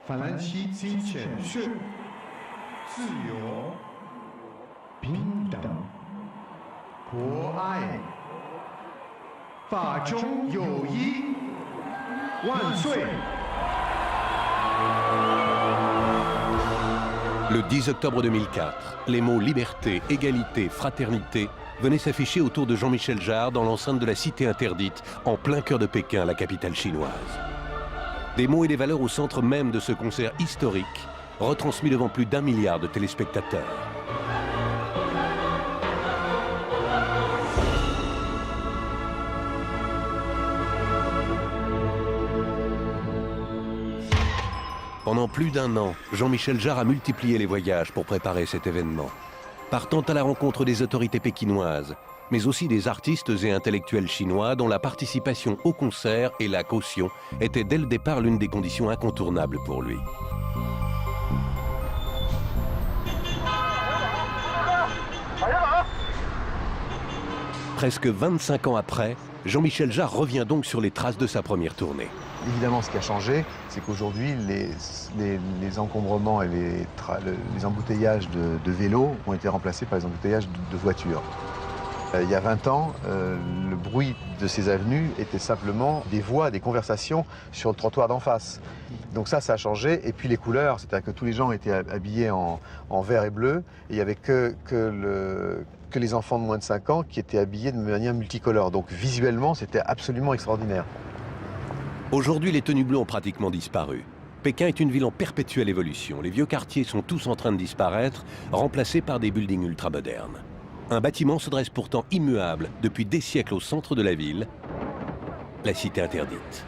法兰西金钱是自由、平等、博爱、法中有一，万岁！ Le 10 octobre 2004, les mots liberté, égalité, fraternité venaient s'afficher autour de Jean-Michel Jarre dans l'enceinte de la Cité interdite, en plein cœur de Pékin, la capitale chinoise. Des mots et des valeurs au centre même de ce concert historique, retransmis devant plus d'1 milliard de téléspectateurs. Pendant plus d'1 an, Jean-Michel Jarre a multiplié les voyages pour préparer cet événement. Partant à la rencontre des autorités pékinoises, mais aussi des artistes et intellectuels chinois dont la participation au concert et la caution étaient dès le départ l'une des conditions incontournables pour lui. Presque 25 ans après, Jean-Michel Jarre revient donc sur les traces de sa première tournée. Évidemment, ce qui a changé, c'est qu'aujourd'hui, les encombrements et les embouteillages de vélos ont été remplacés par les embouteillages de voitures. Il y a 20 ans, le bruit de ces avenues était simplement des voix, des conversations sur le trottoir d'en face. Donc ça a changé. Et puis les couleurs, c'est-à-dire que tous les gens étaient habillés en vert et bleu. Et il n'y avait que les enfants de moins de 5 ans qui étaient habillés de manière multicolore. Donc visuellement, c'était absolument extraordinaire. Aujourd'hui, les tenues bleues ont pratiquement disparu. Pékin est une ville en perpétuelle évolution. Les vieux quartiers sont tous en train de disparaître, remplacés par des buildings ultramodernes. Un bâtiment se dresse pourtant immuable depuis des siècles au centre de la ville, la Cité interdite.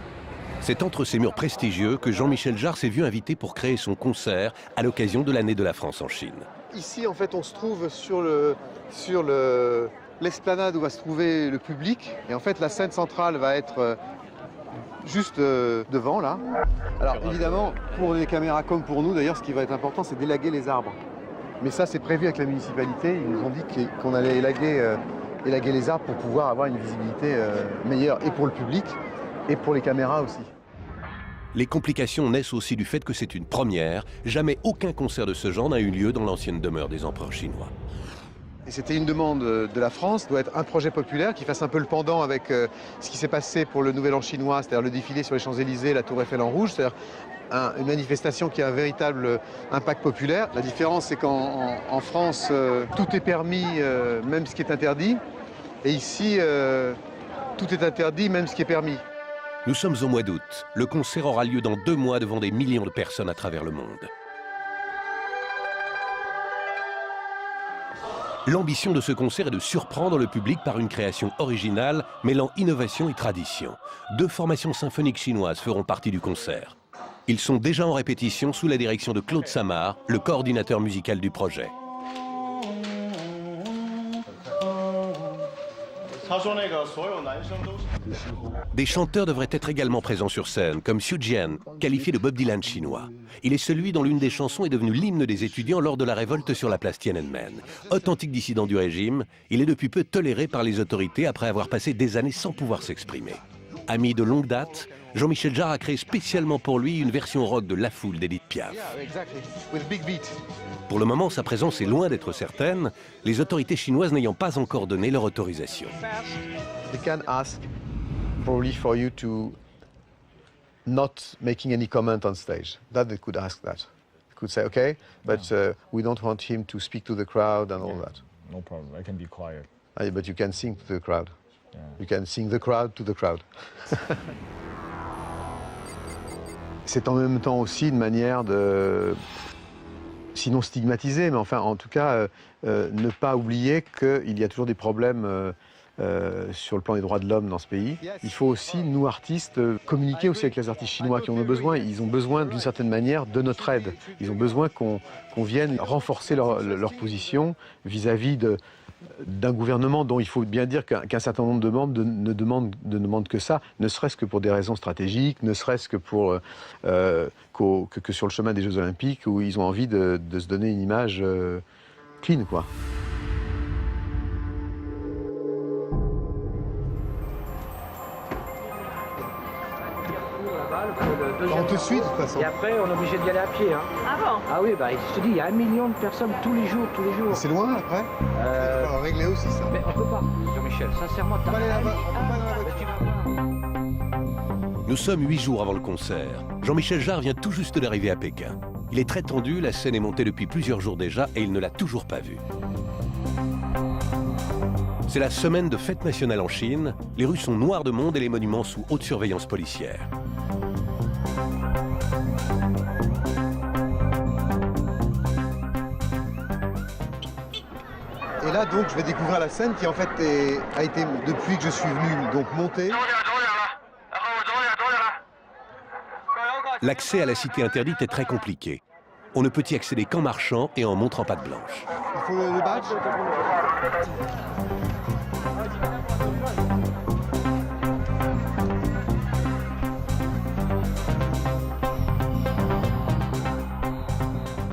C'est entre ces murs prestigieux que Jean-Michel Jarre s'est vu invité pour créer son concert à l'occasion de l'année de la France en Chine. Ici, en fait, on se trouve sur l'esplanade où va se trouver le public. Et en fait, la scène centrale va être juste devant, là. Alors, évidemment, pour les caméras comme pour nous, d'ailleurs, ce qui va être important, c'est d'élaguer les arbres. Mais ça, c'est prévu avec la municipalité. Ils nous ont dit qu'on allait élaguer les arbres pour pouvoir avoir une visibilité meilleure, et pour le public, et pour les caméras aussi. Les complications naissent aussi du fait que c'est une première. Jamais aucun concert de ce genre n'a eu lieu dans l'ancienne demeure des empereurs chinois. Et c'était une demande de la France, doit être un projet populaire qui fasse un peu le pendant avec ce qui s'est passé pour le Nouvel An chinois, c'est-à-dire le défilé sur les Champs-Élysées, la Tour Eiffel en rouge, c'est-à-dire une manifestation qui a un véritable impact populaire. La différence, c'est qu'en France, tout est permis, même ce qui est interdit. Et ici, tout est interdit, même ce qui est permis. Nous sommes au mois d'août. Le concert aura lieu dans 2 mois devant des millions de personnes à travers le monde. L'ambition de ce concert est de surprendre le public par une création originale mêlant innovation et tradition. 2 formations symphoniques chinoises feront partie du concert. Ils sont déjà en répétition sous la direction de Claude Samar, le coordinateur musical du projet. Des chanteurs devraient être également présents sur scène, comme Xu Jian, qualifié de Bob Dylan chinois. Il est celui dont l'une des chansons est devenue l'hymne des étudiants lors de la révolte sur la place Tiananmen. Authentique dissident du régime, il est depuis peu toléré par les autorités après avoir passé des années sans pouvoir s'exprimer. Ami de longue date, Jean-Michel Jarre a créé spécialement pour lui une version rock de La Foule d'Edith Piaf. Pour le moment, sa présence est loin d'être certaine, les autorités chinoises n'ayant pas encore donné leur autorisation. They can ask probably for you to not making any comment on stage. That they could ask that. They could say, okay, but we don't want him to speak to the crowd and all that. No problem, I can be quiet. But you can sing to the crowd. Yeah. You can sing the crowd to the crowd. C'est en même temps aussi une manière de, sinon stigmatiser, mais enfin en tout cas ne pas oublier qu'il y a toujours des problèmes sur le plan des droits de l'homme dans ce pays. Il faut aussi, nous artistes, communiquer aussi avec les artistes chinois qui en ont besoin. Ils ont besoin d'une certaine manière de notre aide. Ils ont besoin qu'on vienne renforcer leur position vis-à-vis d'un gouvernement dont il faut bien dire qu'un certain nombre de membres ne demandent que ça, ne serait-ce que pour des raisons stratégiques, ne serait-ce que pour que sur le chemin des Jeux Olympiques où ils ont envie de se donner une image clean, quoi. pour le deuxième. On te suit de toute façon. Et après, on est obligé d'y aller à pied. Hein. Ah bon? Ah oui, bah, je te dis, il y a 1 million de personnes tous les jours. C'est loin après. Il faut régler aussi ça. Mais on peut pas, Jean-Michel, sincèrement, On t'as va aller là-bas, on peut pas dans la Mais voiture. tu vas voir. Nous sommes 8 jours avant le concert. Jean-Michel Jarre vient tout juste d'arriver à Pékin. Il est très tendu, la scène est montée depuis plusieurs jours déjà et il ne l'a toujours pas vue. C'est la semaine de fête nationale en Chine. Les rues sont noires de monde et les monuments sous haute surveillance policière. Et là donc je vais découvrir la scène qui en fait a été depuis que je suis venu donc montée. L'accès à la cité interdite est très compliqué. On ne peut y accéder qu'en marchant et en montrant patte blanche. Il faut le badge.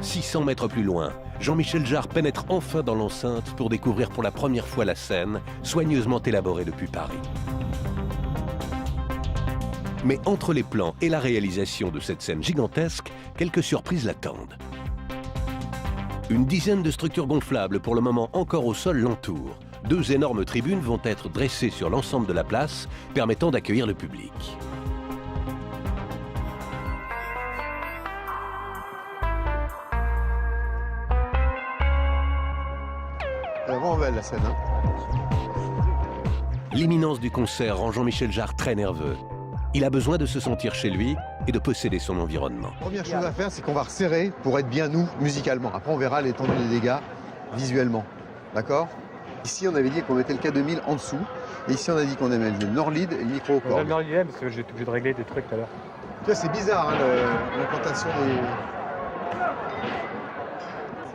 600 mètres plus loin, Jean-Michel Jarre pénètre enfin dans l'enceinte pour découvrir pour la première fois la scène, soigneusement élaborée depuis Paris. Mais entre les plans et la réalisation de cette scène gigantesque, quelques surprises l'attendent. Une dizaine de structures gonflables, pour le moment encore au sol, l'entourent. 2 énormes tribunes vont être dressées sur l'ensemble de la place, permettant d'accueillir le public. Elle est vraiment belle la scène. Hein. L'imminence du concert rend Jean-Michel Jarre très nerveux. Il a besoin de se sentir chez lui et de posséder son environnement. Première chose à faire, c'est qu'on va resserrer pour être bien nous musicalement. Après, on verra l'étendue des dégâts visuellement. D'accord? Ici, on avait dit qu'on mettait le K2000 en dessous. Et ici, on a dit qu'on aimait le Nord-Lead et le micro au cordes. Le Nord-Lead, parce que j'ai été obligé de régler des trucs tout à l'heure. Tu vois, c'est bizarre, hein, l'implantation des...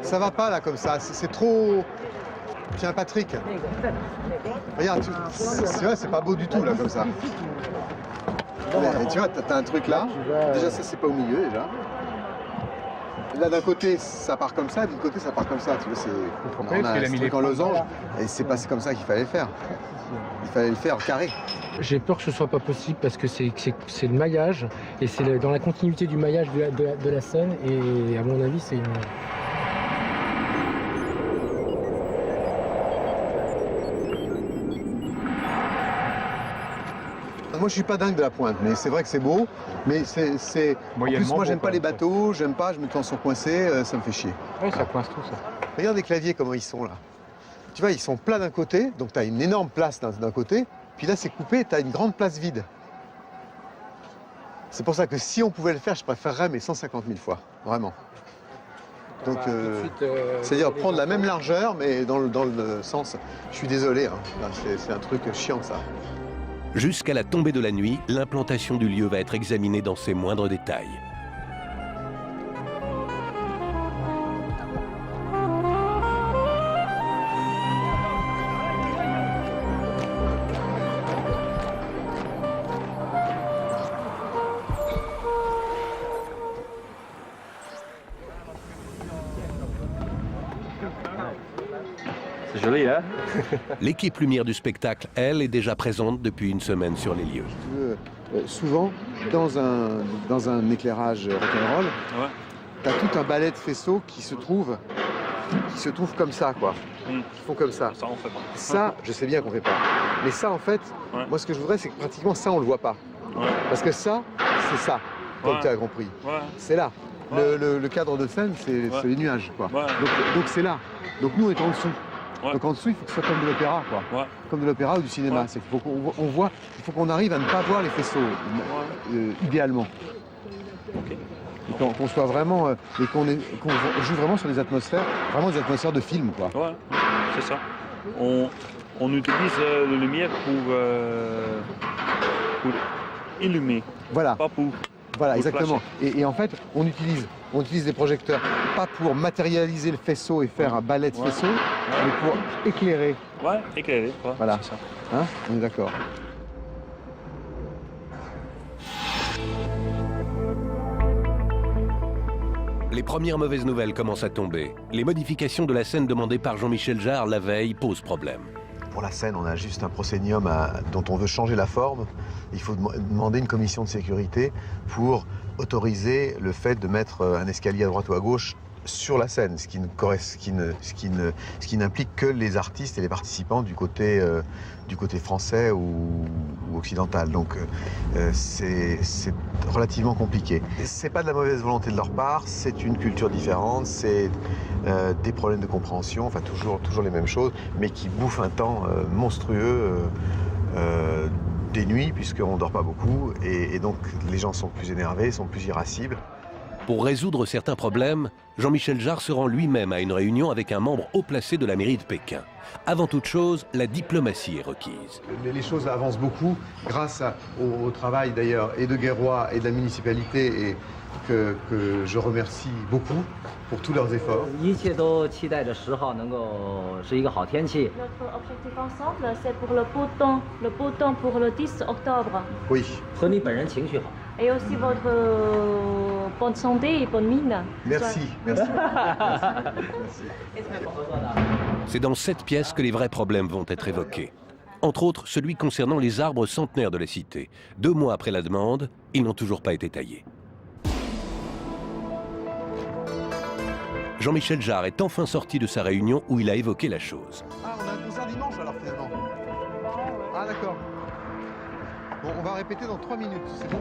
Ça va pas, là, comme ça. C'est trop... Tiens, Patrick. Regarde, c'est pas beau du tout, là, comme ça. Mais, tu vois, t'as un truc là. Déjà, ça, c'est pas au milieu, déjà. Là, d'un côté, ça part comme ça, et de l'autre côté, ça part comme ça. Tu vois, on a un truc en losange, et c'est passé comme ça qu'il fallait le faire. Il fallait le faire en carré. J'ai peur que ce soit pas possible parce que c'est le maillage et c'est dans la continuité du maillage de la scène et à mon avis c'est une... Moi, je suis pas dingue de la pointe, mais c'est vrai que c'est beau. Mais c'est... En plus, moi, j'aime pas les bateaux, j'aime pas, je me sens coincés, ça me fait chier. Oui, ça coince tout ça. Regarde les claviers, comment ils sont là. Tu vois, ils sont plats d'un côté, donc tu as une énorme place d'un côté, puis là, c'est coupé, tu as une grande place vide. C'est pour ça que si on pouvait le faire, je préférerais mes 150 000 fois, vraiment. Donc, c'est-à-dire prendre la même largeur, mais dans le sens... Je suis désolé, hein. C'est un truc chiant, ça. Jusqu'à la tombée de la nuit, l'implantation du lieu va être examinée dans ses moindres détails. C'est joli, hein? L'équipe lumière du spectacle, elle, est déjà présente depuis une semaine sur les lieux. Souvent, dans un éclairage rock'n'roll, tu as tout un balai de faisceaux qui se trouve comme ça, quoi. Qui font comme ça. Ça, on fait pas. Ça, je sais bien qu'on fait pas. Mais ça, en fait, moi, ce que je voudrais, c'est que pratiquement ça, on le voit pas. Parce que ça, c'est ça, comme tu as compris. C'est là. Le cadre de scène, c'est les nuages, quoi. Donc c'est là. Donc nous, on est en dessous. Donc en dessous, il faut que ce soit comme de l'opéra, quoi. Comme de l'opéra ou du cinéma. C'est qu'il faut qu'on voit, il faut qu'on arrive à ne pas voir les faisceaux, idéalement. Et qu'on soit vraiment, et qu'on joue vraiment sur des atmosphères, vraiment des atmosphères de film, quoi. Ouais, c'est ça. On utilise la lumière pour illuminer, Voilà. pas pour... Voilà, pour exactement. flasher. Et en fait, on utilise des projecteurs, pas pour matérialiser le faisceau et faire un balai de faisceaux, mais pour éclairer. Ouais, éclairé. Ouais, Voilà. c'est ça. Hein, on est d'accord. Les premières mauvaises nouvelles commencent à tomber. Les modifications de la scène demandées par Jean-Michel Jarre la veille posent problème. pour la Seine, on a juste un proscénium dont on veut changer la forme. Il faut demander une commission de sécurité pour autoriser le fait de mettre un escalier à droite ou à gauche sur la scène, ce qui n'implique que les artistes et les participants du côté français ou occidental. Donc c'est relativement compliqué. C'est pas de la mauvaise volonté de leur part, c'est une culture différente, c'est des problèmes de compréhension, enfin toujours les mêmes choses, mais qui bouffent un temps monstrueux des nuits, puisqu'on ne dort pas beaucoup, et donc les gens sont plus énervés, sont plus irascibles. Pour résoudre certains problèmes, Jean-Michel Jarre se rend lui-même à une réunion avec un membre haut placé de la mairie de Pékin. Avant toute chose, la diplomatie est requise. Les choses avancent beaucoup grâce au travail d'ailleurs et de Guérois et de la municipalité, et que je remercie beaucoup pour tous leurs efforts. 一切都期待着10号能够是一个好天气。 Notre objectif ensemble, c'est pour le beau temps pour le 10 octobre. Oui, 和你本人情绪好。 Et aussi votre bonne santé et bonne mine. merci. C'est dans cette pièce que les vrais problèmes vont être évoqués. Entre autres, celui concernant les arbres centenaires de la cité. 2 mois après la demande, ils n'ont toujours pas été taillés. Jean-Michel Jarre est enfin sorti de sa réunion où il a évoqué la chose. Ah, on a un concert dimanche alors finalement. Ah d'accord. Bon, on va répéter dans 3 minutes, c'est bon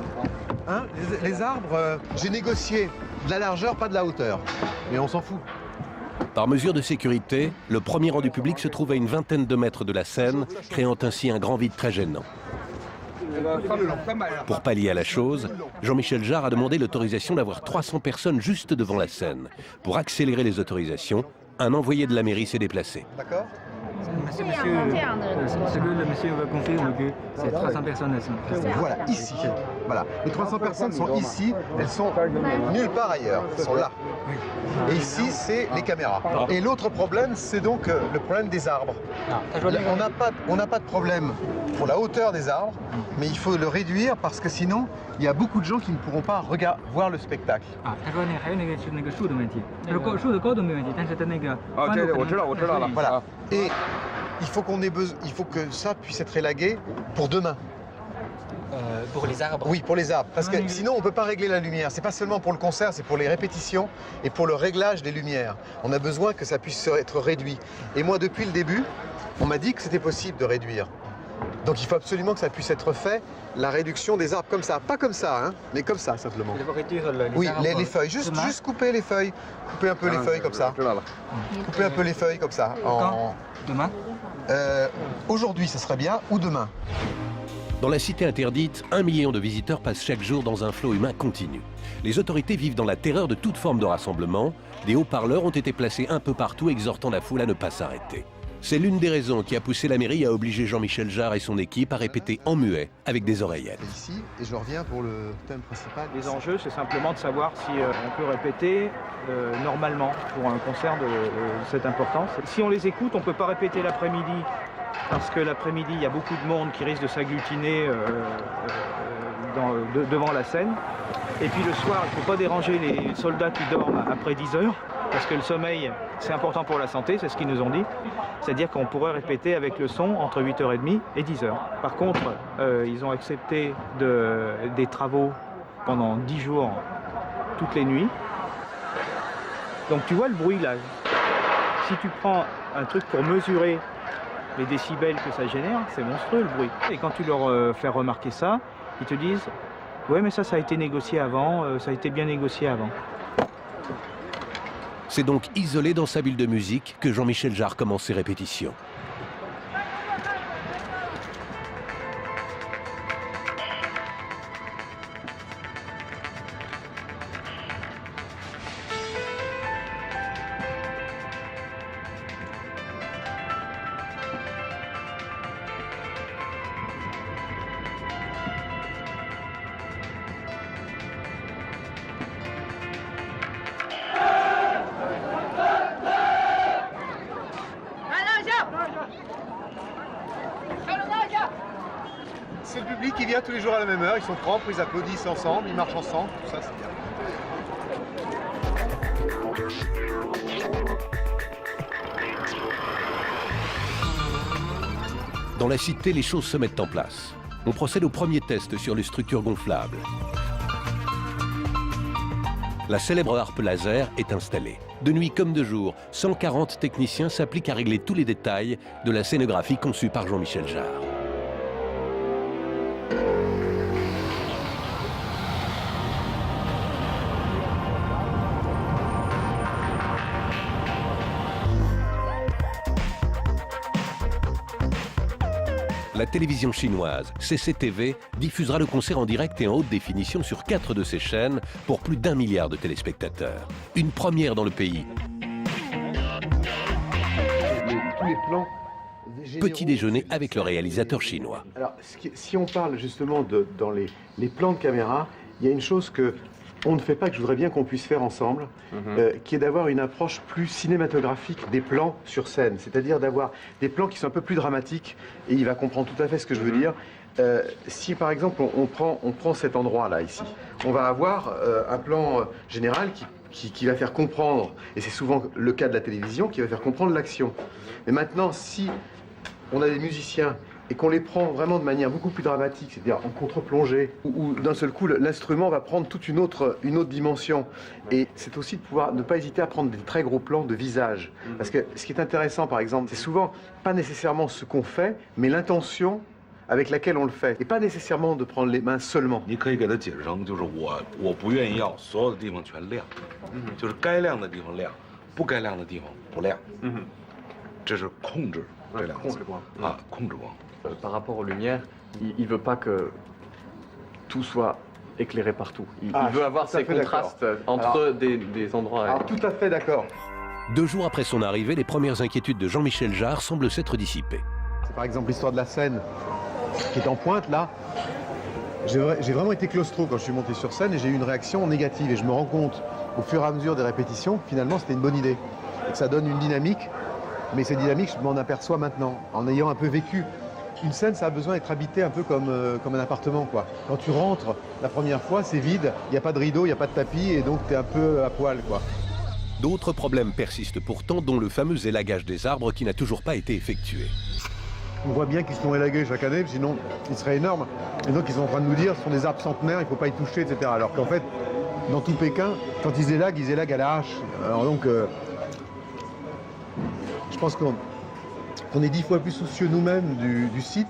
hein, les arbres, j'ai négocié de la largeur, pas de la hauteur. Mais on s'en fout. Par mesure de sécurité, le premier rang du public se trouve à une vingtaine de mètres de la scène, créant ainsi un grand vide très gênant. Pour pallier à la chose, Jean-Michel Jarre a demandé l'autorisation d'avoir 300 personnes juste devant la scène. Pour accélérer les autorisations, un envoyé de la mairie s'est déplacé. D'accord. Ce que le monsieur veut confirmer que c'est 300 personnes. Voilà, ici. Voilà. Les 300 personnes sont ici, elles sont nulle part ailleurs, elles sont là. Et ici, c'est les caméras. Et l'autre problème, c'est donc le problème des arbres. On n'a pas de problème pour la hauteur des arbres, mais il faut le réduire parce que sinon, il y a beaucoup de gens qui ne pourront pas voir le spectacle. Voilà. Et il faut que ça puisse être élagué pour demain. Pour les arbres. Oui, pour les arbres. Parce que sinon, on ne peut pas régler la lumière. C'est pas seulement pour le concert, c'est pour les répétitions et pour le réglage des lumières. On a besoin que ça puisse être réduit. Et moi, depuis le début, on m'a dit que c'était possible de réduire. Donc il faut absolument que ça puisse être fait, la réduction des arbres comme ça. Pas comme ça, hein, mais comme ça, simplement. Oui, les feuilles. Juste couper les feuilles. Couper un peu les feuilles comme ça. Couper un peu les feuilles comme ça. Demain Aujourd'hui, ça serait bien, ou demain. Dans la cité interdite, 1 million de visiteurs passent chaque jour dans un flot humain continu. Les autorités vivent dans la terreur de toute forme de rassemblement. Des haut-parleurs ont été placés un peu partout, exhortant la foule à ne pas s'arrêter. C'est l'une des raisons qui a poussé la mairie à obliger Jean-Michel Jarre et son équipe à répéter en muet, avec des oreillettes. Ici, et je reviens pour le thème principal. Les enjeux, c'est simplement de savoir si on peut répéter normalement pour un concert de cette importance. Si on les écoute, on ne peut pas répéter l'après-midi, parce que l'après-midi, il y a beaucoup de monde qui risque de s'agglutiner devant la scène. Et puis le soir, il ne faut pas déranger les soldats qui dorment après 10 heures, parce que le sommeil, c'est important pour la santé, c'est ce qu'ils nous ont dit. C'est-à-dire qu'on pourrait répéter avec le son entre 8h30 et 10h. Par contre, ils ont accepté des travaux pendant 10 jours, toutes les nuits. Donc tu vois le bruit là. Si tu prends un truc pour mesurer les décibels que ça génère, c'est monstrueux le bruit. Et quand tu leur fais remarquer ça, ils te disent « Ouais, mais ça a été négocié avant, ça a été bien négocié avant. » C'est donc isolé dans sa bulle de musique que Jean-Michel Jarre commence ses répétitions. C'est le public qui vient tous les jours à la même heure, ils sont propres, ils applaudissent ensemble, ils marchent ensemble, tout ça c'est bien. Dans la cité, les choses se mettent en place. On procède au premier test sur les structures gonflables. La célèbre harpe laser est installée. De nuit comme de jour, 140 techniciens s'appliquent à régler tous les détails de la scénographie conçue par Jean-Michel Jarre. La télévision chinoise, CCTV, diffusera le concert en direct et en haute définition sur 4 de ses chaînes pour plus d'1 milliard de téléspectateurs. Une première dans le pays. Tous les plans Petit déjeuner avec le réalisateur chinois. Alors, si on parle justement dans les plans de caméra, il y a une chose que on ne fait pas, que je voudrais bien qu'on puisse faire ensemble, qui est d'avoir une approche plus cinématographique des plans sur scène. C'est-à-dire d'avoir des plans qui sont un peu plus dramatiques, et il va comprendre tout à fait ce que je veux dire. Si par exemple on prend cet endroit-là ici, on va avoir un plan général qui va faire comprendre, et c'est souvent le cas de la télévision, qui va faire comprendre l'action. Mais maintenant, si on a des musiciens et qu'on les prend vraiment de manière beaucoup plus dramatique, c'est-à-dire en contre-plongée, où d'un seul coup l'instrument va prendre toute une autre dimension. Et c'est aussi de pouvoir ne pas hésiter à prendre des très gros plans de visage. Parce que ce qui est intéressant, par exemple, c'est souvent pas nécessairement ce qu'on fait, mais l'intention avec laquelle on le fait. Et pas nécessairement de prendre les mains seulement. 你可以给他解释成，就是我不愿意要所有的地方全亮，就是该亮的地方亮，不该亮的地方不亮。这是控制这两个字啊，控制光。 Par rapport aux lumières, il veut pas que tout soit éclairé partout. Il veut avoir ces contrastes entre des endroits. Alors, tout à fait d'accord. 2 jours après son arrivée, les premières inquiétudes de Jean-Michel Jarre semblent s'être dissipées. C'est par exemple l'histoire de la scène qui est en pointe là. J'ai vraiment été claustro quand je suis monté sur scène et j'ai eu une réaction négative. Et je me rends compte au fur et à mesure des répétitions que finalement c'était une bonne idée. Et que ça donne une dynamique. Mais cette dynamique, je m'en aperçois maintenant, en ayant un peu vécu. Une scène, ça a besoin d'être habité un peu comme un appartement, quoi. Quand tu rentres la première fois, c'est vide, il n'y a pas de rideau, il n'y a pas de tapis, et donc tu es un peu à poil, quoi. D'autres problèmes persistent pourtant, dont le fameux élagage des arbres qui n'a toujours pas été effectué. On voit bien qu'ils se font élaguer chaque année, sinon ils seraient énormes. Et donc ils sont en train de nous dire, ce sont des arbres centenaires, il ne faut pas y toucher, etc. Alors qu'en fait, dans tout Pékin, quand ils élaguent à la hache. Alors donc, je pense qu'on est 10 fois plus soucieux nous-mêmes du site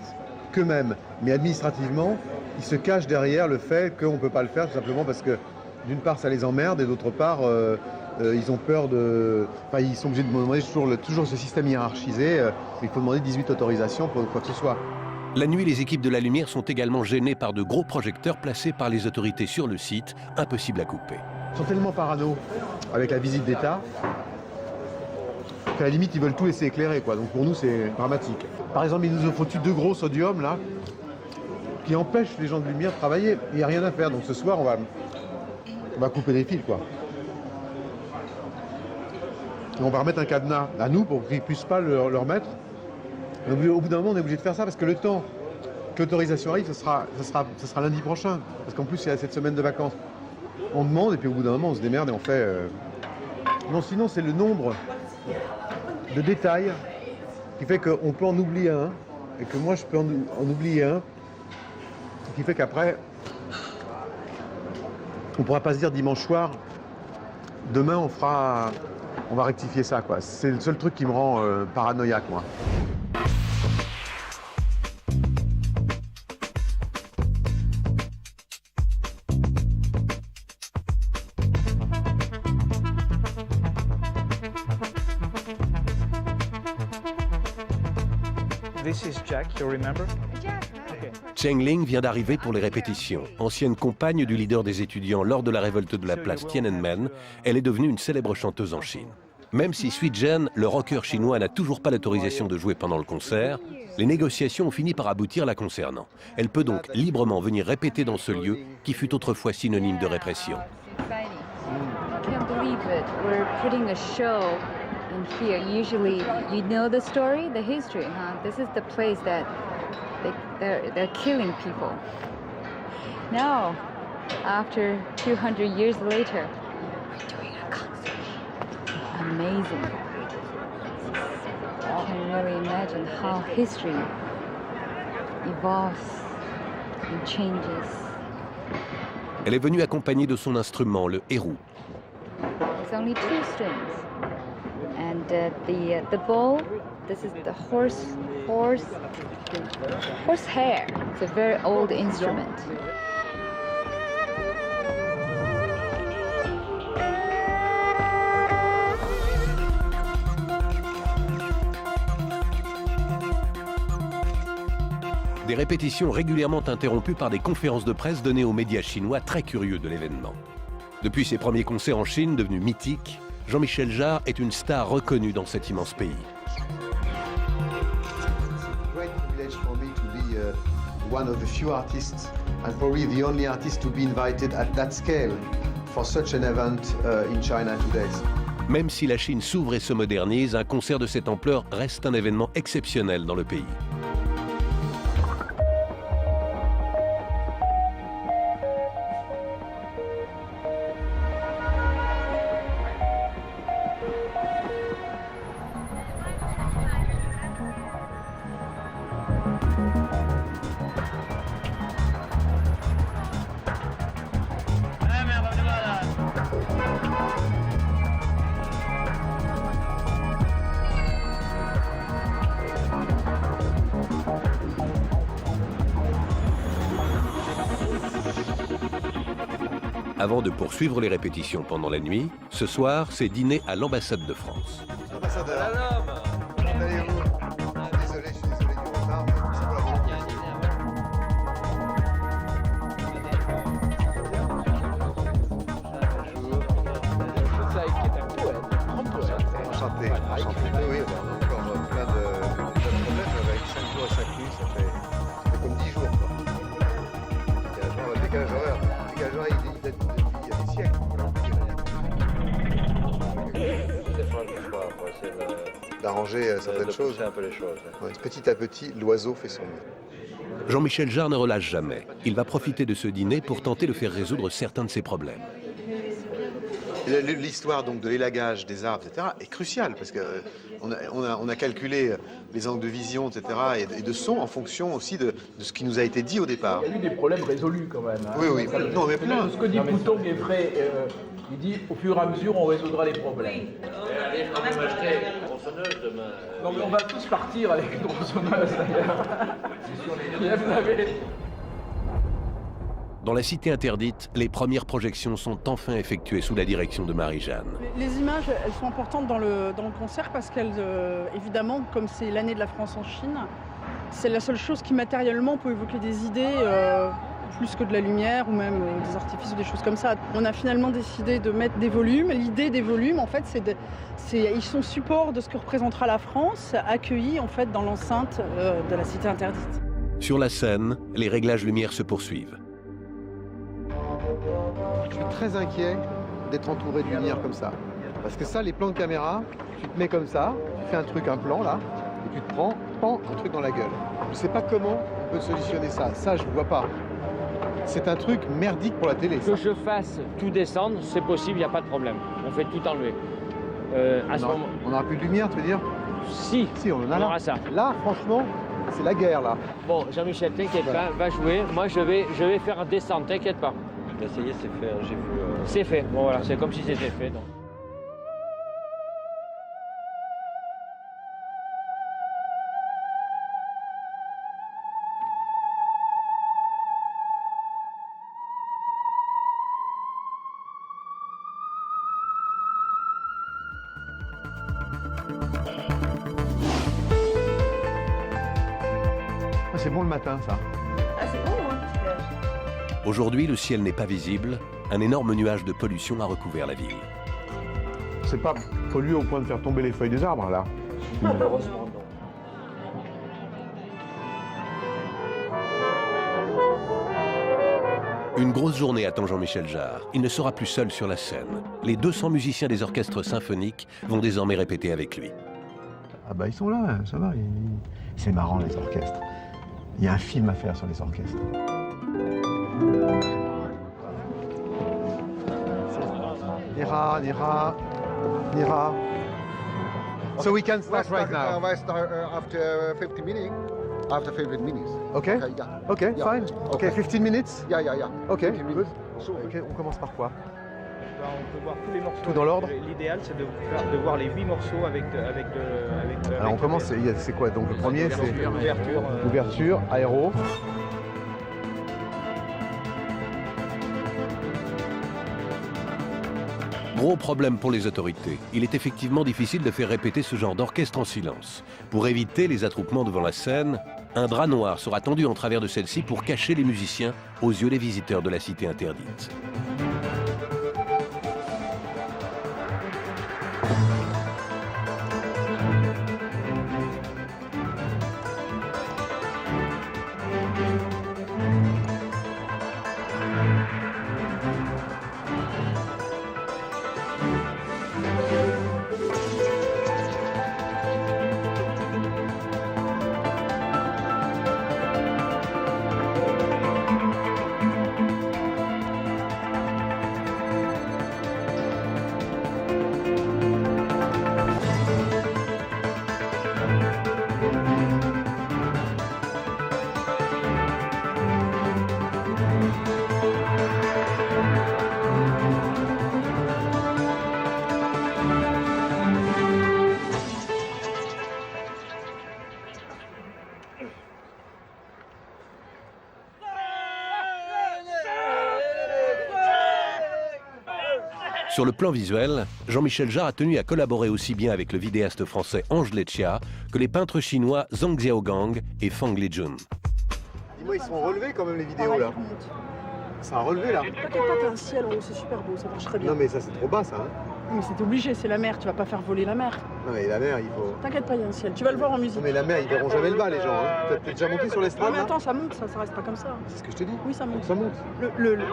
qu'eux-mêmes. Mais administrativement, ils se cachent derrière le fait qu'on ne peut pas le faire tout simplement parce que d'une part ça les emmerde et d'autre part ils ont peur de... Enfin ils sont obligés de demander toujours ce système hiérarchisé. Il faut demander 18 autorisations pour quoi que ce soit. La nuit, les équipes de la lumière sont également gênées par de gros projecteurs placés par les autorités sur le site, impossible à couper. Ils sont tellement parano avec la visite d'État qu'à la limite, ils veulent tout laisser éclairer, quoi. Donc pour nous, c'est dramatique. Par exemple, il nous a foutu 2 gros sodium, là, qui empêchent les gens de lumière de travailler. Il n'y a rien à faire. Donc ce soir, on va couper les fils, quoi. Et on va remettre un cadenas à nous pour qu'ils ne puissent pas le remettre. Et au bout d'un moment, on est obligé de faire ça parce que le temps que l'autorisation arrive, ce sera lundi prochain. Parce qu'en plus, il y a cette semaine de vacances. On demande et puis au bout d'un moment, on se démerde et on fait... Non, sinon, c'est le nombre de détails qui fait qu'on peut en oublier un et que moi je peux en oublier un qui fait qu'après on pourra pas se dire dimanche soir demain on va rectifier ça, quoi. C'est le seul truc qui me rend paranoïaque, moi. This is Jack, you remember? Cheng Ling vient d'arriver pour les répétitions. Ancienne compagne du leader des étudiants lors de la révolte de la place Tiananmen, elle est devenue une célèbre chanteuse en Chine. Même si Sui Zhen, le rocker chinois, n'a toujours pas l'autorisation de jouer pendant le concert, les négociations ont fini par aboutir la concernant. Elle peut donc librement venir répéter dans ce lieu qui fut autrefois synonyme de répression. And here, usually, you know the story, the history, huh? This is the place that they're killing people. Now, after 200 years later, we're doing a concert. Amazing. You can really imagine how history evolves and changes. Elle est venue accompagnée de son instrument, le héroux. It's only 2 strings, and the bow. This is the horsehair. It's a very old instrument. Des répétitions régulièrement interrompues par des conférences de presse données aux médias chinois très curieux de l'événement. Depuis ses premiers concerts en Chine, devenus mythiques, Jean-Michel Jarre est une star reconnue dans cet immense pays. One of the few artists, and probably the only artist to be invited at that scale for such an event in China today. Même si la Chine s'ouvre et se modernise, un concert de cette ampleur reste un événement exceptionnel dans le pays. Avant de poursuivre les répétitions pendant la nuit, ce soir, c'est dîner à l'ambassade de France. Ambassadeur, comment allez-vous? Désolé, je suis désolé du retard, mais c'est pour la Enchanté, enchanté. Oui, on a encore plein de problèmes avec 5 jours et 5 nuits, ça fait comme 10 jours. Décalage horaire. Décalage horaire, il date depuis il y a des siècles. D'arranger certaines choses. Un peu les choses. Ouais, petit à petit, l'oiseau fait son nid. Jean-Michel Jarre ne relâche jamais. Il va profiter de ce dîner pour tenter de faire résoudre certains de ses problèmes. L'histoire donc de l'élagage des arbres, etc., est cruciale parce que on a calculé les angles de vision, etc., et de son en fonction aussi de ce qui nous a été dit au départ. Il y a eu des problèmes résolus quand même. Hein. Oui, oui. Non, mais plein. Ce que dit Poutong est vrai. Il dit au fur et à mesure on résoudra les problèmes. Allez, quand même acheter une tronçonneuse demain. Non, mais on va tous partir avec une tronçonneuse d'ailleurs. Vous avez... Dans la cité interdite, les premières projections sont enfin effectuées sous la direction de Marie-Jeanne. Les images, elles sont importantes dans le concert parce qu'elles, évidemment, comme c'est l'année de la France en Chine, c'est la seule chose qui matériellement peut évoquer des idées plus que de la lumière ou même des artifices ou des choses comme ça. On a finalement décidé de mettre des volumes. L'idée des volumes, en fait, ils sont support de ce que représentera la France, accueillis en fait dans l'enceinte de la cité interdite. Sur la scène, les réglages lumière se poursuivent. Je suis très inquiet d'être entouré de lumière comme ça. Parce que ça, les plans de caméra, tu te mets comme ça, tu fais un plan là, et tu te prends, un truc dans la gueule. Je ne sais pas comment on peut solutionner ça. Ça, je ne vois pas. C'est un truc merdique pour la télé. Que je fasse tout descendre, c'est possible, il n'y a pas de problème. On fait tout enlever. On n'aura plus de lumière, tu veux dire? Si, on en a on là. aura ça. Là, franchement, c'est la guerre, là. Bon, Jean-Michel, t'inquiète pas, va jouer. Moi, je vais faire descendre, t'inquiète pas. Ça y est, c'est fait, j'ai vu... C'est fait, bon voilà, c'est comme si c'était fait. Donc. C'est bon le matin, ça. Ah, c'est bon, hein, petit-déj. Aujourd'hui, le ciel n'est pas visible. Un énorme nuage de pollution a recouvert la ville. C'est pas pollué au point de faire tomber les feuilles des arbres, là. Malheureusement, non. Une grosse journée attend Jean-Michel Jarre. Il ne sera plus seul sur la scène. Les 200 musiciens des orchestres symphoniques vont désormais répéter avec lui. Ah bah ils sont là, ça va. C'est marrant les orchestres. Il y a un film à faire sur les orchestres. Nira, Nira, Nira. So we can start right now. I start after 50 minutes. After 15 minutes. Okay. Yeah. Okay, Yeah. fine. Okay, 15 minutes. Yeah, yeah, yeah. Okay, 15 good. minutes. Ok, on commence par quoi? On peut voir tous les morceaux. Tout dans l'ordre? L'idéal, c'est de voir les 8 morceaux avec Alors on commence, c'est quoi? Donc le premier, c'est l'ouverture. l'ouverture, aéro. Gros problème pour les autorités. Il est effectivement difficile de faire répéter ce genre d'orchestre en silence. Pour éviter les attroupements devant la scène, un drap noir sera tendu en travers de celle-ci pour cacher les musiciens aux yeux des visiteurs de la cité interdite. Sur le plan visuel, Jean-Michel Jarre a tenu à collaborer aussi bien avec le vidéaste français Ange Leccia que les peintres chinois Zhang Xiaogang et Fang Lijun. Dis-moi, ils sont relevés quand même les vidéos là. C'est un relevé là. T'inquiète pas, t'as un ciel en haut, c'est super beau, ça marcherait bien. Non mais ça c'est trop bas ça. Hein. Mais c'est obligé, c'est la mer, tu vas pas faire voler la mer. Non mais la mer, il faut... T'inquiète pas, il y a un ciel, tu vas le voir en musique. Non mais la mer, ils verront jamais le bas les gens. Hein. T'es déjà monté sur l'estrade? Non mais attends, ça monte, ça reste pas comme ça. C'est ce que je te dis. Oui, ça monte. Ça monte.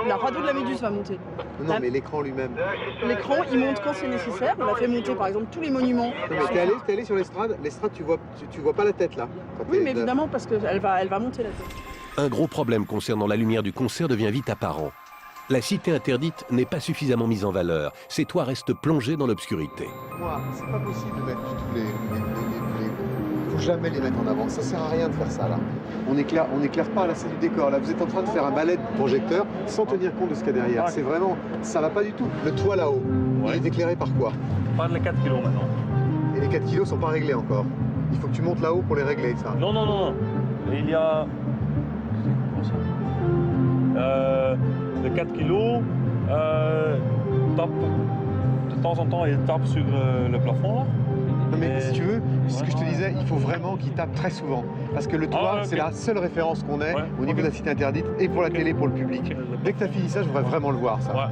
La radeau de la Méduse va monter. Non mais l'écran lui-même. L'écran, il monte quand c'est nécessaire. On a fait monter par exemple tous les monuments. Non mais t'es allé sur l'estrade, tu vois pas la tête là. Oui mais évidemment parce qu'elle va monter la tête. Un gros problème concernant la lumière du concert devient vite apparent. La cité interdite n'est pas suffisamment mise en valeur. Ses toits restent plongés dans l'obscurité. Moi, c'est pas possible de mettre du tout les... Il faut jamais les mettre en avant. Ça sert à rien de faire ça là. On n'éclaire pas là, c'est du décor. Là, vous êtes en train de faire un ballet de projecteur sans tenir compte de ce qu'il y a derrière. C'est vraiment, ça va pas du tout. Le toit là-haut, il est éclairé par quoi? Par les 4 kilos maintenant. Et les 4 kilos sont pas réglés encore. Il faut que tu montes là-haut pour les régler, ça. Non, non, non. Il y a... de 4 kilos, tape, de temps en temps, il tape sur le plafond là. Non mais si tu veux, c'est ce que je te disais, il faut vraiment qu'il tape très souvent. Parce que le toit, c'est la seule référence qu'on ait au niveau de la cité interdite et pour la télé, pour le public. Dès que tu as fini ça, je voudrais vraiment le voir, ça.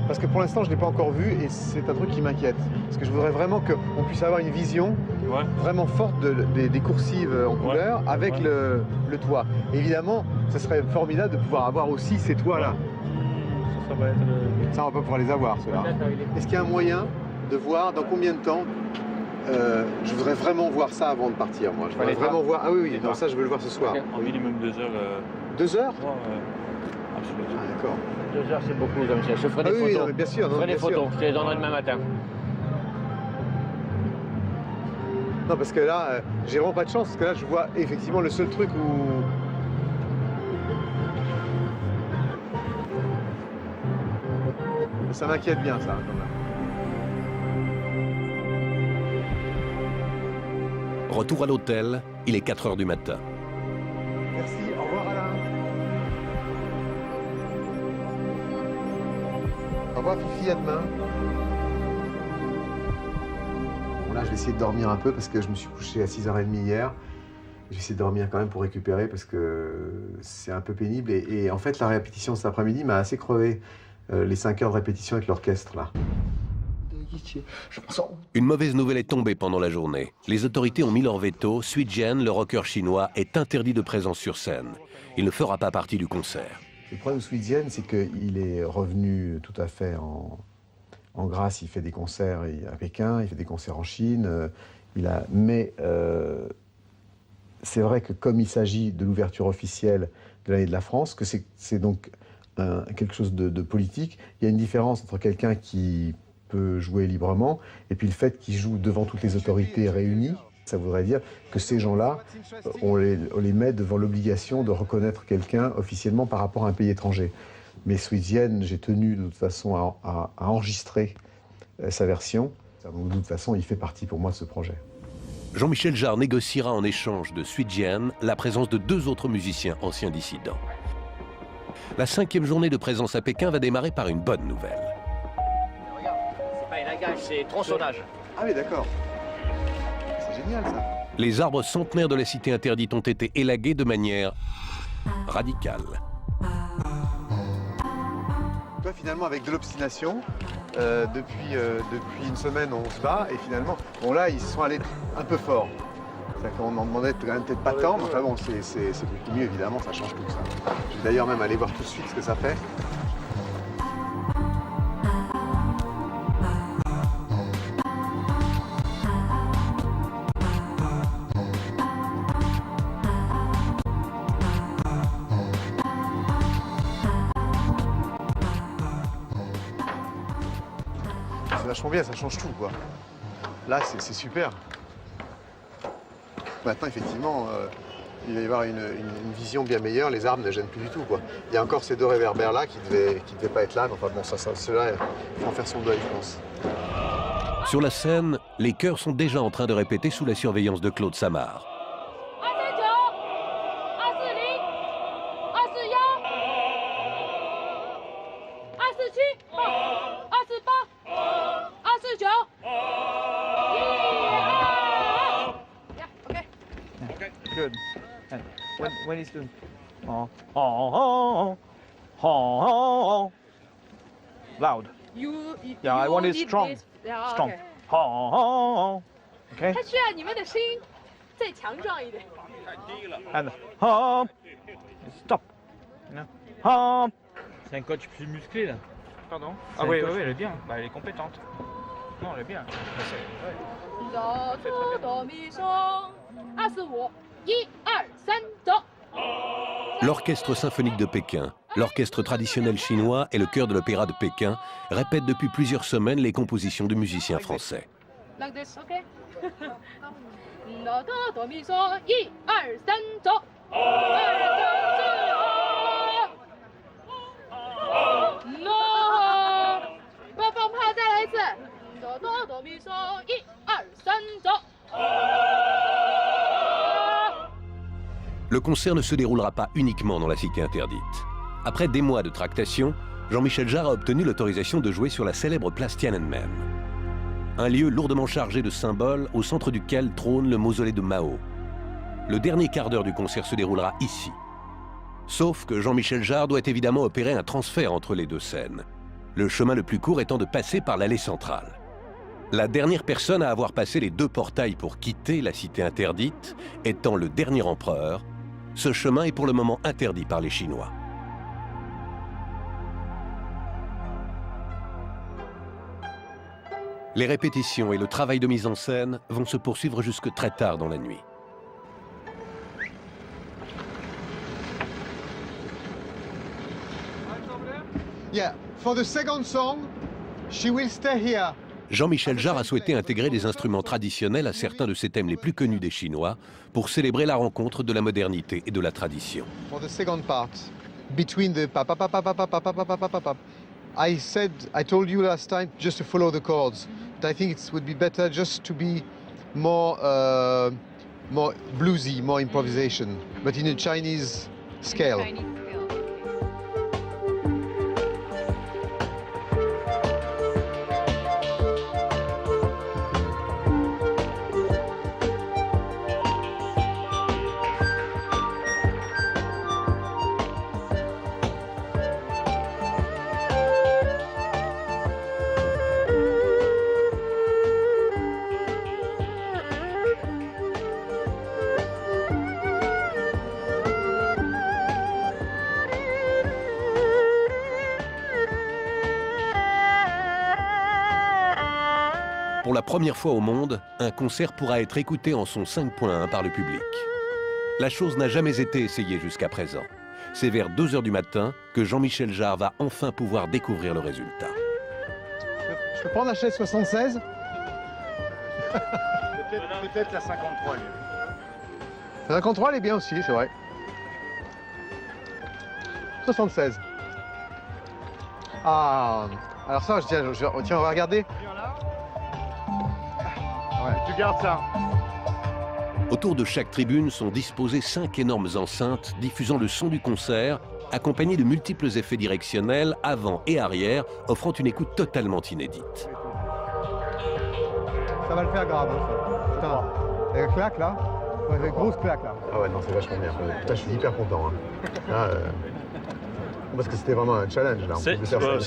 Parce que pour l'instant, je ne l'ai pas encore vu et c'est un truc qui m'inquiète. Parce que je voudrais vraiment qu'on puisse avoir une vision vraiment forte des coursives en couleur avec le toit. Et évidemment, ça serait formidable de pouvoir avoir aussi ces toits-là. Ça, on va pas pouvoir les avoir, ceux-là. Est-ce qu'il y a un moyen de voir dans combien de temps je voudrais vraiment voir ça avant de partir, moi. Je voudrais vraiment voir... Ah oui, non, ça, je veux le voir ce soir. En minimum 2 heures. 2 heures? Absolument. Ah, d'accord. 2 heures, c'est beaucoup comme ça. Je ferai des photos. Oui, non, mais bien sûr. Je ferai des photos, je te les donnerai demain matin. Non, parce que là, j'ai vraiment pas de chance, parce que là, je vois effectivement le seul truc où... Ça m'inquiète bien, ça, quand même. Retour à l'hôtel, il est 4 heures du matin. Merci, au revoir Alain. Au revoir Fifi, à demain. Bon là, je vais essayer de dormir un peu parce que je me suis couché à 6h30 hier. Je vais essayer de dormir quand même pour récupérer parce que c'est un peu pénible. Et en fait, la répétition cet après-midi m'a assez crevé. Les 5 heures de répétition avec l'orchestre, là. Une mauvaise nouvelle est tombée pendant la journée. Les autorités ont mis leur veto. Sui Jian, le rocker chinois, est interdit de présence sur scène. Il ne fera pas partie du concert. Le problème de Sui Jian, c'est qu'il est revenu tout à fait en grâce. Il fait des concerts à Pékin, il fait des concerts en Chine. Mais c'est vrai que comme il s'agit de l'ouverture officielle de l'année de la France, que c'est donc quelque chose de politique, il y a une différence entre quelqu'un qui peut jouer librement et puis le fait qu'il joue devant toutes les autorités réunies Ça voudrait dire que ces gens-là, on les met devant l'obligation de reconnaître quelqu'un officiellement par rapport à un pays étranger. Mais Sweezienne, j'ai tenu de toute façon à enregistrer sa version. Donc, de toute façon, il fait partie pour moi de ce projet. Jean-Michel Jarre négociera en échange de Sweezienne la présence de 2 autres musiciens anciens dissidents. La 5e journée de présence à Pékin va démarrer par une bonne nouvelle. Regarde, c'est pas élagage, c'est tronçonnage. Ah oui, d'accord. C'est génial, ça. Les arbres centenaires de la cité interdite ont été élagués de manière radicale. Toi, finalement, avec de l'obstination, depuis une semaine, on se bat, et finalement, bon là, ils sont allés un peu fort. C'est-à-dire qu'on en demandait peut-être pas tant, mais enfin bon, c'est beaucoup mieux, évidemment, ça change tout ça. Je vais d'ailleurs même aller voir tout de suite ce que ça fait. C'est vachement bien, ça change tout, quoi. Là, c'est super. Maintenant, effectivement, il va y avoir une vision bien meilleure. Les arbres ne gênent plus du tout, quoi. Il y a encore ces 2 réverbères-là qui devaient pas être là. Mais enfin, bon, ceux-là, il faut en faire son deuil, je pense. Sur la scène, les chœurs sont déjà en train de répéter sous la surveillance de Claude Samar. Good. And when he's doing loud. Yeah, I want it strong. Strong. Okay. 它需要你们的声音再强壮一点。 And stop. C'est un coach plus musclé là. Pardon. Ah oui, elle est bien. Bah, elle est compétente. Non, elle est bien. L'Orchestre symphonique de Pékin, l'orchestre traditionnel chinois et le chœur de l'Opéra de Pékin répètent depuis plusieurs semaines les compositions de musiciens français. Like this, okay? Do, mi, so, 1, 2, 3, 走。No， 不要放炮，再来一次。Do, mi, so, 1, 2, 3, 走。 Le concert ne se déroulera pas uniquement dans la cité interdite. Après des mois de tractation, Jean-Michel Jarre a obtenu l'autorisation de jouer sur la célèbre place Tiananmen. Un lieu lourdement chargé de symboles au centre duquel trône le mausolée de Mao. Le dernier quart d'heure du concert se déroulera ici. Sauf que Jean-Michel Jarre doit évidemment opérer un transfert entre les 2 scènes. Le chemin le plus court étant de passer par l'allée centrale. La dernière personne à avoir passé les 2 portails pour quitter la cité interdite étant le dernier empereur, ce chemin est pour le moment interdit par les Chinois. Les répétitions et le travail de mise en scène vont se poursuivre jusque très tard dans la nuit. Yeah, for the second song, she will stay here. Jean-Michel Jarre a souhaité intégrer des instruments traditionnels à certains de ses thèmes les plus connus des Chinois pour célébrer la rencontre de la modernité et de la tradition. For the second part, between the pa pa pa pa pa pa pa pa pa pa pa pa, I told you last time just to follow the chords. But I think it would be better just to be more bluesy, more improvisation, but in a Chinese scale. Pour la première fois au monde, un concert pourra être écouté en son 5.1 par le public. La chose n'a jamais été essayée jusqu'à présent. C'est vers 2 h du matin que Jean-Michel Jarre va enfin pouvoir découvrir le résultat. Je peux prendre la chaise 76 ? Peut-être la 53, lui. La 53, elle est bien aussi, c'est vrai. 76. Ah, alors ça, tiens, on va regarder. Ouais, tu gardes ça. Autour de chaque tribune sont disposées 5 énormes enceintes diffusant le son du concert, accompagnées de multiples effets directionnels avant et arrière, offrant une écoute totalement inédite. Ça va le faire grave, hein, ça. Putain, avec claque là. Ouais, avec grosse claque là. Ah ouais, non, c'est vachement bien. Putain, je suis hyper content. Hein. Là, parce que c'était vraiment un challenge là. C'est toujours.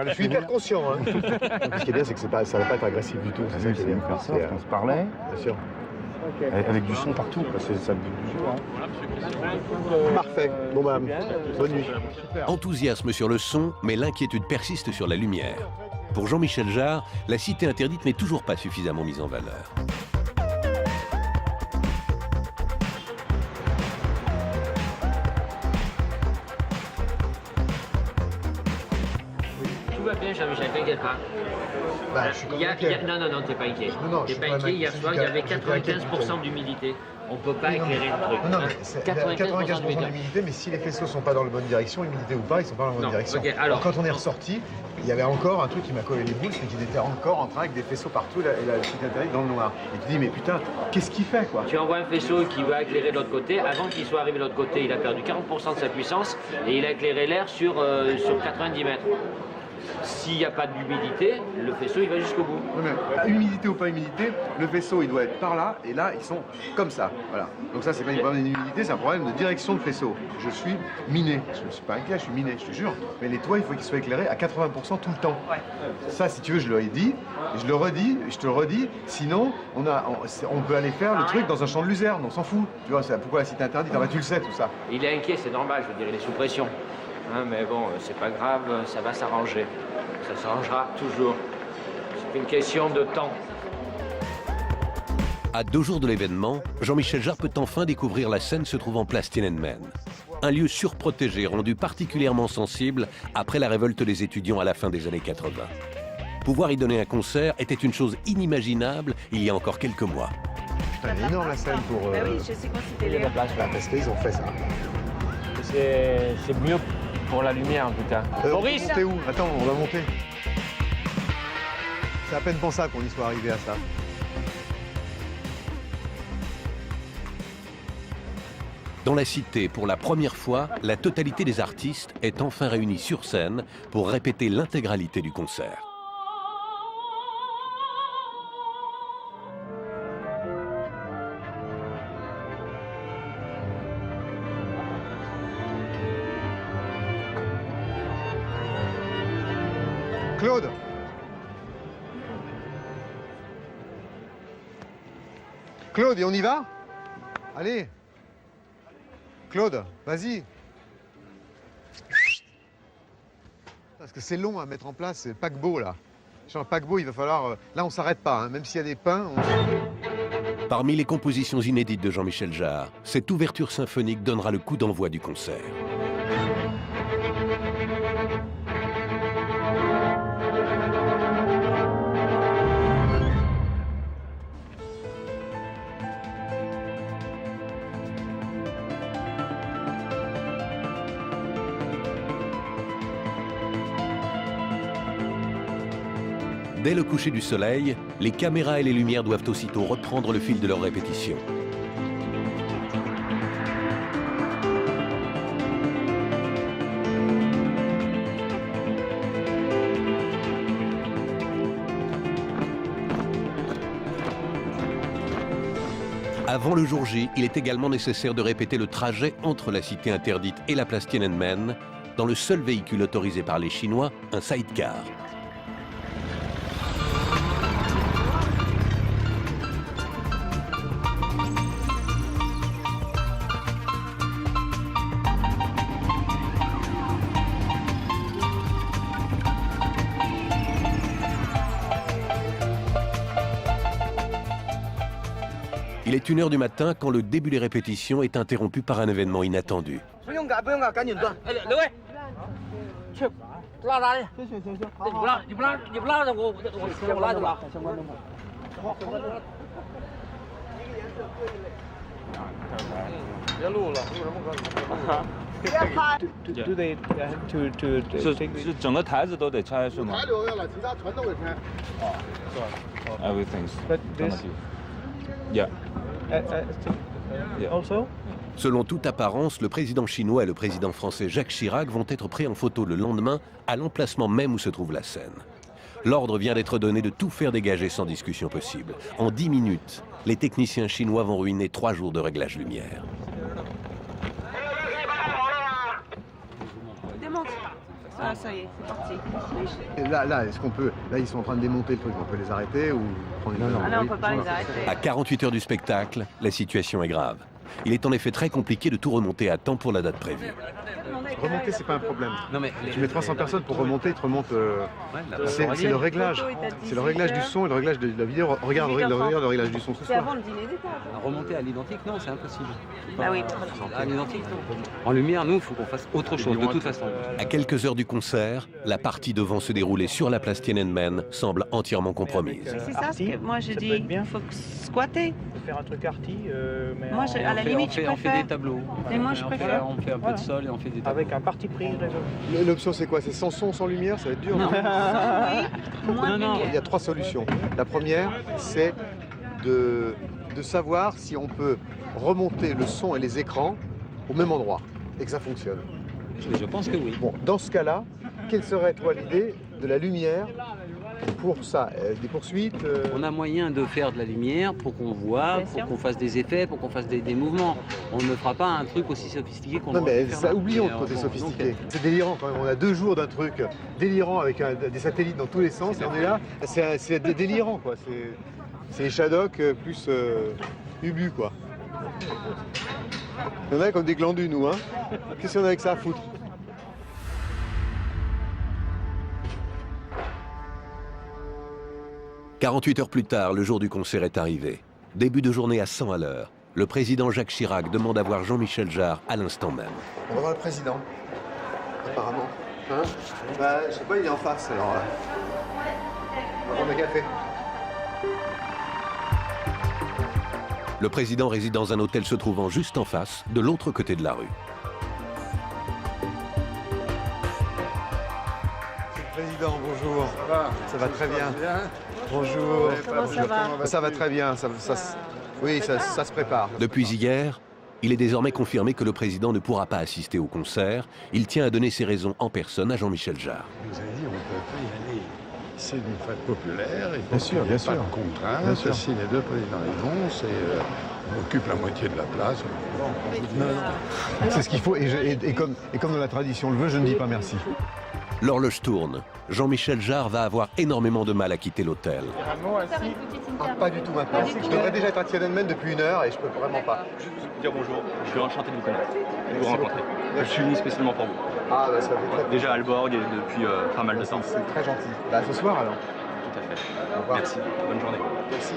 Je suis hyper conscient. Hein. Ce qui est bien, c'est que ça va pas être agressif du tout. C'est ça qui est bien. On se parlait. Bien sûr. Avec du son partout, quoi. Ça Parfait. Bon bah, bonne nuit. Enthousiasme sur le son, mais l'inquiétude persiste sur la lumière. Pour Jean-Michel Jarre, la cité interdite n'est toujours pas suffisamment mise en valeur. Tout va bien, Jean-Michel, t'inquiète pas. Bah, je suis Non, t'es pas inquiet. Non, T'es pas inquiet, hier soir, il y avait 95% d'humidité. On ne peut pas éclairer le truc. Non, mais c'est 95% d'humidité, mais si les faisceaux ne sont pas dans la bonne direction, humidité ou pas, ils ne sont pas dans la bonne direction. Okay, alors quand on est ressorti, il y avait encore un truc qui m'a collé les boules, c'est qu'il était encore en train avec des faisceaux partout et la cité interdite dans le noir. Et tu dis, mais putain, qu'est-ce qu'il fait quoi? Tu envoies un faisceau qui va éclairer de l'autre côté. Avant qu'il soit arrivé de l'autre côté, il a perdu 40% de sa puissance et il a éclairé l'air sur 90 mètres. S'il n'y a pas d'humidité, le faisceau il va jusqu'au bout. Oui, mais humidité ou pas humidité, le faisceau il doit être par là et là ils sont comme ça. Voilà. Donc ça c'est pas un problème d'humidité, c'est un problème de direction de faisceau. Je suis miné. Je ne suis pas inquiet, je suis miné, je te jure. Mais les toits il faut qu'ils soient éclairés à 80% tout le temps. Ouais. Ça si tu veux je leur ai dit, je le redis, je te le redis. Sinon on peut aller faire le truc dans un champ de luzerne, on s'en fout. Tu vois, pourquoi la cité interdite? Ah bah tu le sais tout ça. Il est inquiet, c'est normal, je veux dire, il est sous pression. Hein, mais bon, c'est pas grave, ça va s'arranger. Ça s'arrangera toujours. C'est une question de temps. À 2 jours de l'événement, Jean-Michel Jarre peut enfin découvrir la scène se trouvant place Tiananmen. Un lieu surprotégé rendu particulièrement sensible après la révolte des étudiants à la fin des années 80. Pouvoir y donner un concert était une chose inimaginable il y a encore quelques mois. Putain, elle est énorme la scène pour... Bah oui, je sais qu'on Il y a de la place là. Parce qu'ils ont fait ça. C'est mieux pour la lumière en tout cas. Boris, t'es où? Attends, on va monter. C'est à peine pensable qu'on y soit arrivé à ça. Dans la cité, pour la première fois, la totalité des artistes est enfin réunie sur scène pour répéter l'intégralité du concert. Claude. Claude, et on y va? Allez. Claude, vas-y. Parce que c'est long à mettre en place, c'est le paquebot là. Sur un paquebot, il va falloir... Là, on s'arrête pas, hein. Même s'il y a des pins... Parmi les compositions inédites de Jean-Michel Jarre, cette ouverture symphonique donnera le coup d'envoi du concert. Dès le coucher du soleil, les caméras et les lumières doivent aussitôt reprendre le fil de leur répétition. Avant le jour J, il est également nécessaire de répéter le trajet entre la cité interdite et la place Tiananmen dans le seul véhicule autorisé par les Chinois, un sidecar. Il est 1h du matin quand le début des répétitions est interrompu par un événement inattendu. 拉拉的，你不拉的，我拉就拉。别录了，录什么歌？Do they to 是整个台子都得拆是吗台留下了，其他全都给拆。哦，是吧？Everything's But gonna this- be. Yeah. Also. Selon toute apparence, le président chinois et le président français Jacques Chirac vont être pris en photo le lendemain à l'emplacement même où se trouve la scène. L'ordre vient d'être donné de tout faire dégager sans discussion possible. En 10 minutes, les techniciens chinois vont ruiner 3 jours de réglage lumière. Démonte. Ah, ça y est, c'est parti. Et là, est-ce qu'on peut... Là, ils sont en train de démonter le truc. On peut les arrêter ou prendre une... Ah non, on ne peut pas les arrêter. À 48 heures du spectacle, la situation est grave. Il est en effet très compliqué de tout remonter à temps pour la date prévue. Remonter, c'est pas un problème. Non, mais Tu mets 300 personnes pour remonter, ils te remontent. C'est le réglage. C'est le réglage du son et le réglage de la vidéo. Regarde le réglage du son ce C'est soir. avant le dîner d'étage. Remonter à l'identique, non, c'est impossible. Ah oui. À l'identique, non. En lumière, nous, il faut qu'on fasse autre chose, de toute façon. À quelques heures du concert, la partie devant se dérouler sur la place Tiananmen semble entièrement compromise. C'est ça ce que moi je dis. Il faut squatter. Faire un truc arty. Mais Moi, à la limite, je on fait préfère. des tableaux. Mais moi, je préfère. On fait un peu de sol et on fait des tableaux. Avec un parti pris résolu. L'option, c'est quoi? C'est sans son, sans lumière? Ça va être dur, non? Il y a 3 solutions. La première, c'est de savoir si on peut remonter le son et les écrans au même endroit et que ça fonctionne. Je pense que oui. Bon, dans ce cas-là, quelle serait, toi, l'idée de la lumière pour ça? Des poursuites On a moyen de faire de la lumière pour qu'on voit, pour qu'on fasse des effets, pour qu'on fasse des mouvements. On ne fera pas un truc aussi sophistiqué qu'on Non aurait mais pu faire ça, là. oublions Mais, le côté bon, sophistiqué. donc, C'est délirant quand même. On a 2 jours d'un truc délirant avec des satellites dans tous les sens et on est là. C'est délirant quoi. C'est les Shadok plus Ubu quoi. Il y en a comme des glandus nous hein. Qu'est-ce qu'on a avec ça à foutre? « 48 heures plus tard, le jour du concert est arrivé. Début de journée à 100 à l'heure. Le président Jacques Chirac demande à voir Jean-Michel Jarre à l'instant même. On va voir le président. Apparemment. Hein? Bah, je sais pas, il est en face alors. On va prendre un café. Le président réside dans un hôtel se trouvant juste en face, de l'autre côté de la rue. Président, bonjour. Ça va très bien. Bonjour. Comment ça va? Ça va très bien. Oui, ça se prépare. Depuis hier, il est désormais confirmé que le président ne pourra pas assister au concert. Il tient à donner ses raisons en personne à Jean-Michel Jarre. Vous avez dit, on ne peut pas y aller. C'est une fête populaire. Et Bien sûr, il n'y a bien pas sûr. de contrainte. Bien sûr. Si les 2 présidents y vont, on occupe la moitié de la place. C'est ce qu'il faut. Et comme dans la tradition le veut, je ne dis pas merci. L'horloge tourne. Jean-Michel Jarre va avoir énormément de mal à quitter l'hôtel. Pas du tout maintenant. Je devrais déjà être à Tiananmen depuis 1 heure et je peux vraiment pas. Juste vous dire bonjour, je suis enchanté de vous connaître, de vous Merci rencontrer. beaucoup. Je suis venu spécialement pour vous. Ah bah ça fait très plaisir. Déjà à Alborg et depuis pas mal de temps. C'est très gentil. Bah ce soir alors. Tout à fait. Au revoir. Merci, bonne journée. Merci.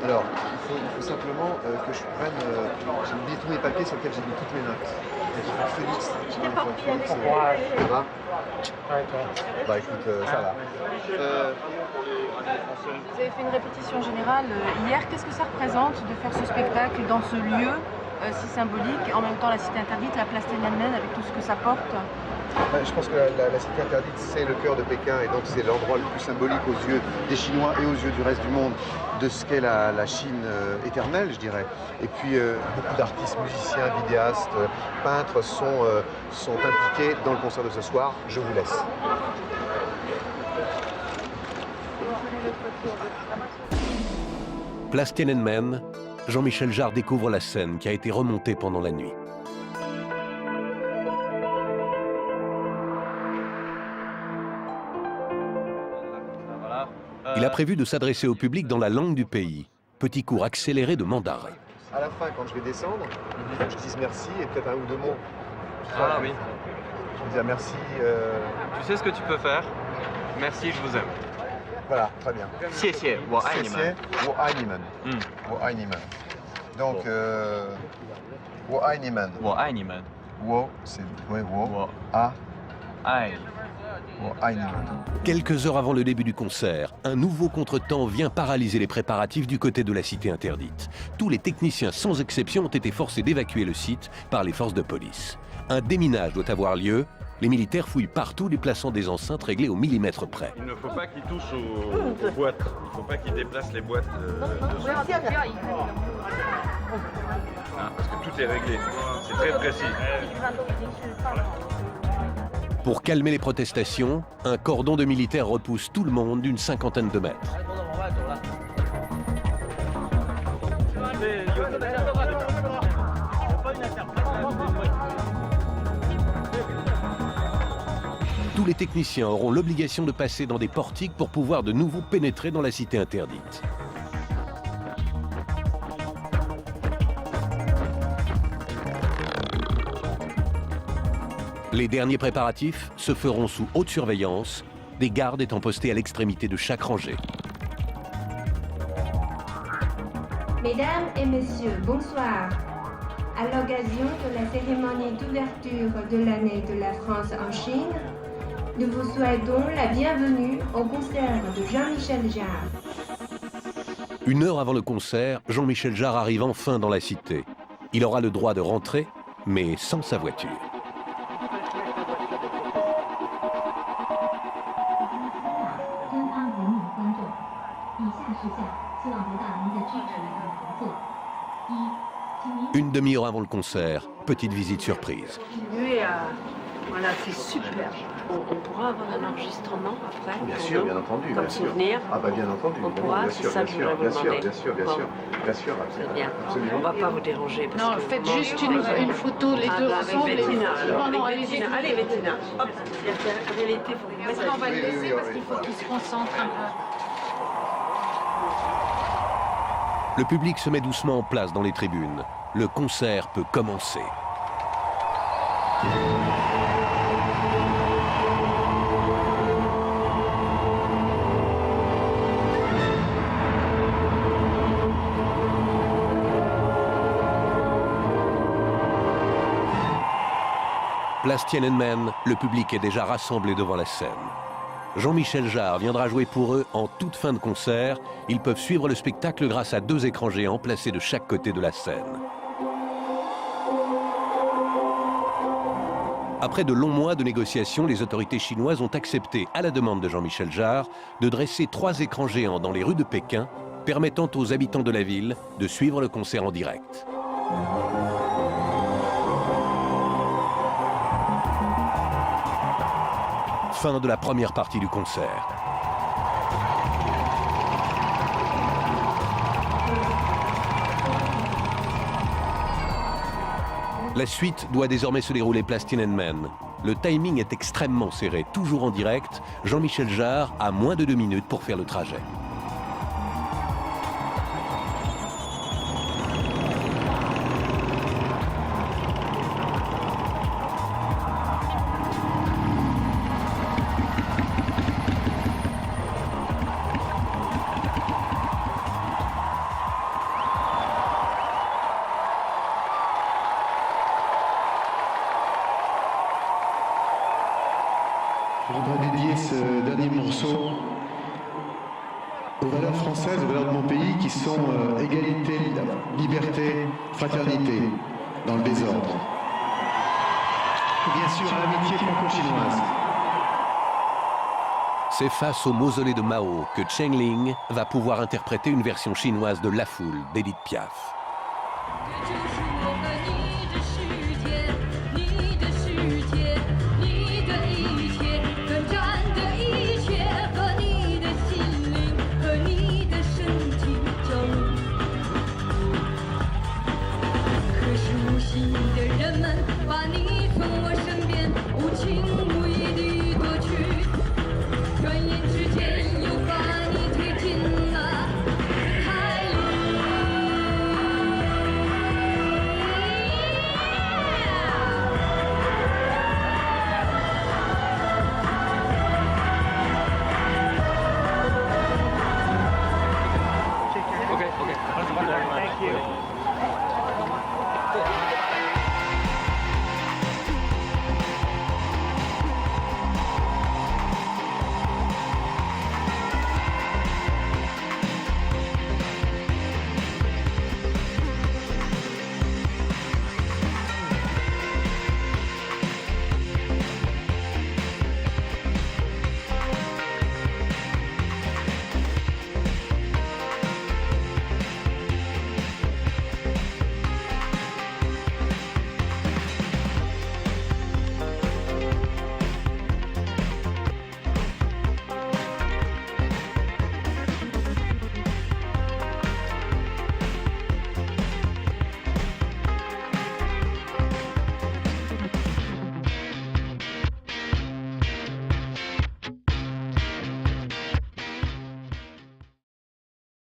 Alors, il faut simplement que je prenne. J'ai oublié tous mes papiers sur lesquels j'ai mis toutes mes notes. Et il faut que Félix. Félix, ça va? Bah écoute, ça va. Vous avez fait une répétition générale hier. Qu'est-ce que ça représente de faire ce spectacle dans ce lieu si symbolique, en même temps la cité interdite, la place Tiananmen avec tout ce que ça porte? Je pense que la cité interdite, c'est le cœur de Pékin et donc c'est l'endroit le plus symbolique aux yeux des Chinois et aux yeux du reste du monde de ce qu'est la Chine éternelle, je dirais. Et puis beaucoup d'artistes, musiciens, vidéastes, peintres sont impliqués dans le concert de ce soir. Je vous laisse. Place Tiananmen, Jean-Michel Jarre découvre la scène qui a été remontée pendant la nuit. Il a prévu de s'adresser au public dans la langue du pays. Petit cours accéléré de mandarin. À la fin, quand je vais descendre, je dis merci et peut-être 1 ou 2 mots. Ah oui. Je vais dire merci. Tu sais ce que tu peux faire? Merci, je vous aime. Voilà, très bien. 谢谢，我爱你们。我爱你们。我爱你们. Donc, 我爱你们. 我爱你们. Wo, c'est wo. A. Aïe. Quelques heures avant le début du concert, un nouveau contretemps vient paralyser les préparatifs du côté de la cité interdite. Tous les techniciens, sans exception, ont été forcés d'évacuer le site par les forces de police. Un déminage doit avoir lieu. Les militaires fouillent partout, déplaçant des enceintes réglées au millimètre près. Il ne faut pas qu'ils touchent aux boîtes. Il ne faut pas qu'ils déplacent les boîtes parce que tout est réglé. C'est très précis. Pour calmer les protestations, un cordon de militaires repousse tout le monde d'une cinquantaine de mètres. Tous les techniciens auront l'obligation de passer dans des portiques pour pouvoir de nouveau pénétrer dans la cité interdite. Les derniers préparatifs se feront sous haute surveillance, des gardes étant postés à l'extrémité de chaque rangée. Mesdames et messieurs, bonsoir. À l'occasion de la cérémonie d'ouverture de l'année de la France en Chine, nous vous souhaitons la bienvenue au concert de Jean-Michel Jarre. Une heure avant le concert, Jean-Michel Jarre arrive enfin dans la cité. Il aura le droit de rentrer, mais sans sa voiture. Une demi-heure avant le concert, petite visite surprise. Voilà, c'est super. On pourra avoir un enregistrement après. Bien sûr, bien entendu. Comme souvenir. Ah bah bien entendu. On pourra, c'est ça que je voudrais vous demander. Bien sûr, C'est bien. On ne va pas vous déranger. Parce Non, que faites juste une photo, les deux avec ensemble. Bettina. Alors, Non, avec Bettina. Allez, Bettina. Hop. En réalité, il faut que vous Est-ce qu'on va le laisser parce qu'il faut qu'il se concentre un peu. Le public se met doucement en place dans les tribunes. Le concert peut commencer. Place Tiananmen, le public est déjà rassemblé devant la scène. Jean-Michel Jarre viendra jouer pour eux en toute fin de concert. Ils peuvent suivre le spectacle grâce à 2 écrans géants placés de chaque côté de la scène. Après de longs mois de négociations, les autorités chinoises ont accepté, à la demande de Jean-Michel Jarre, de dresser 3 écrans géants dans les rues de Pékin, permettant aux habitants de la ville de suivre le concert en direct. Fin de la première partie du concert. La suite doit désormais se dérouler place Tiananmen. Le timing est extrêmement serré, toujours en direct. Jean-Michel Jarre a moins de 2 minutes pour faire le trajet. Je voudrais dédier ce dernier morceau aux valeurs françaises, aux valeurs de mon pays qui sont égalité, liberté, fraternité dans le désordre. Et bien sûr, à l'amitié franco-chinoise. C'est face au mausolée de Mao que Cheng Ling va pouvoir interpréter une version chinoise de La Foule d'Edith Piaf.